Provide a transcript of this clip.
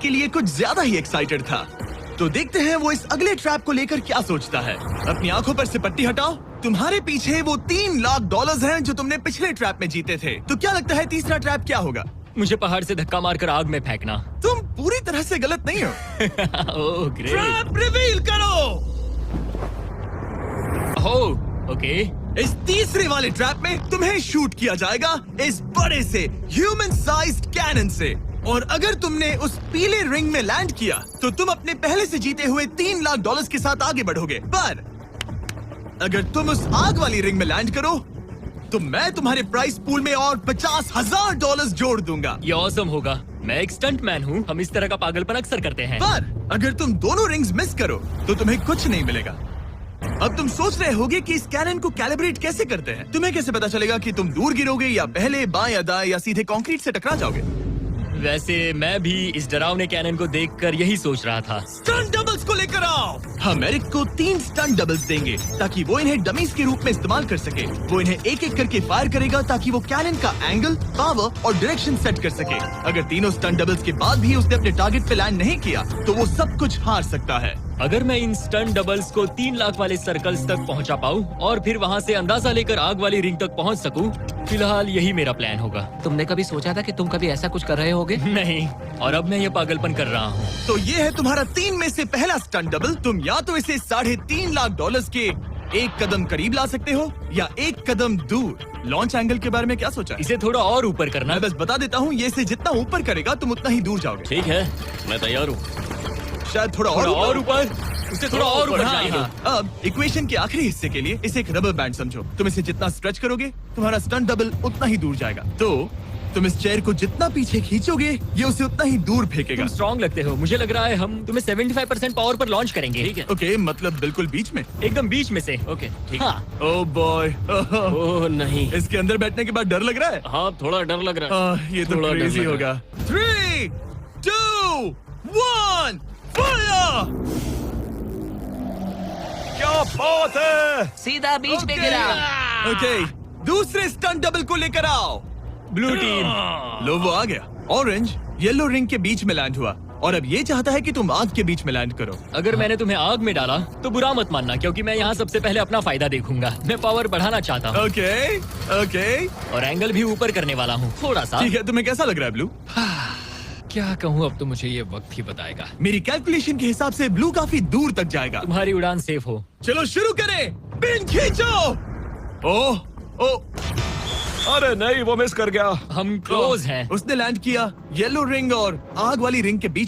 के लिए कुछ ज्यादा ही एक्साइटेड था। तो देखते हैं वो इस अगले ट्रैप को लेकर क्या सोचता है। अपनी आंखों पर से पट्टी हटाओ। तुम्हारे पीछे वो $3 लाख हैं जो तुमने पिछले ट्रैप में जीते थे। तो क्या लगता है तीसरा ट्रैप क्या होगा? मुझे पहाड़ से धक्का मारकर आग में फेंकना। तुम पूरी तरह से गलत नहीं हो। Oh great. ट्रैप रिवील करो। Oh okay. इस तीसरे वाले ट्रैप में तुम्हें शूट किया जाएगा इस बड़े से ह्यूमन साइज्ड कैनन से। और अगर तुमने उस पीले रिंग में लैंड किया तो तुम अपने पहले से जीते हुए $3 लाख के साथ आगे बढ़ोगे। पर अगर तुम उस आग वाली रिंग में लैंड करो तो मैं तुम्हारे प्राइस पूल में और $50,000 जोड़ दूंगा। ये ऑसम होगा। मैं एक स्टंट मैन हूँ। हम इस तरह का पागलपन अक्सर करते हैं। पर अगर तुम दोनों रिंग्स मिस करो तो तुम्हें कुछ नहीं मिलेगा। अब तुम सोच रहे होगे कि इस कैनन को कैलिब्रेट कैसे करते हैं। तुम्हें कैसे पता चलेगा कि तुम दूर गिरोगे या पहले बाएं या दाएं या सीधे कंक्रीट से टकरा जाओगे? वैसे मैं भी इस डरावने कैनन को देखकर यही सोच रहा था। स्टंट डबल्स को लेकर आओ। हम एरिक को 3 स्टंट डबल्स देंगे ताकि वो इन्हें डमीज के रूप में इस्तेमाल कर सके। वो इन्हें एक एक करके फायर करेगा ताकि वो कैनन का एंगल, पावर और डायरेक्शन सेट कर सके। अगर तीनों स्टंट डबल्स के बाद भी उसने अपने टारगेट पे लैंड नहीं किया तो वो सब कुछ हार सकता है। अगर मैं इन स्टंट डबल्स को 3 लाख वाले सर्कल्स तक पहुंचा पाऊं और फिर वहां से अंदाजा लेकर आग वाली रिंग तक पहुंच सकूं, फिलहाल यही मेरा प्लान होगा। तुमने कभी सोचा था कि तुम कभी ऐसा कुछ कर रहे होगे? नहीं, और अब मैं ये पागलपन कर रहा हूँ। तो ये है तुम्हारा 3 में से पहला स्टंट डबल। तुम या तो इसे $3.5 लाख के एक कदम करीब ला सकते हो या एक कदम दूर। लॉन्च एंगल के बारे में क्या सोचा? इसे थोड़ा और ऊपर करना। मैं बस बता देता हूँ, ये इसे जितना ऊपर करेगा तुम उतना ही दूर जाओगे। ठीक है, मैं तैयार हूँ। शायद थोड़ा और ऊपर, उसे थोड़ा और ऊपर हाँ, चाहिए। हाँ। अब इक्वेशन के आखिरी हिस्से के लिए इसे एक रबर बैंड समझो। तुम इसे जितना स्ट्रेच करोगे तुम्हारा स्टंट डबल उतना ही दूर जाएगा। तो तुम इस चेयर को जितना पीछे खींचोगे ये उसे उतना ही दूर फेंकेगा। तुम स्ट्रॉन्ग लगते हो। मुझे लग रहा है हम तुम्हें 75% पावर पर लॉन्च करेंगे। ठीक है। ओके, मतलब बिल्कुल बीच में? एकदम बीच में से। ओके ठीक। हाँ। Oh boy. ओह नहीं। इसके अंदर बैठने के बाद डर लग रहा है। हाँ, थोड़ा डर लग रहा है। ये तो थोड़ा डर क्रेजी लग होगा। 3, 2, 1, फायर! क्या बात है! सीधा बीच में गिरा। ओके, दूसरे स्टंट डबल को लेकर आओ। Blue team. लो वो आ गया। ऑरेंज येलो रिंग के बीच में लैंड हुआ और अब ये चाहता है कि तुम आग के बीच में लैंड करो। अगर मैंने तुम्हें आग में डाला तो बुरा मत मानना, क्योंकि मैं यहाँ सबसे पहले अपना फायदा देखूंगा। मैं पावर बढ़ाना चाहता हूँ। ओके ओके, और एंगल भी ऊपर करने वाला हूँ थोड़ा सा। ठीक है। तुम्हें कैसा लग रहा है ब्लू? क्या कहूँ, अब तो मुझे ये वक्त ही बताएगा। मेरी कैलकुलेशन के हिसाब से ब्लू काफी दूर तक जाएगा। तुम्हारी उड़ान सेफ हो। चलो शुरू करें। पिन खींचो। ओह ओह, अरे नहीं, वो मिस कर गया। हम क्लोज हैं। उसने लैंड किया येलो रिंग और आग वाली रिंग के बीच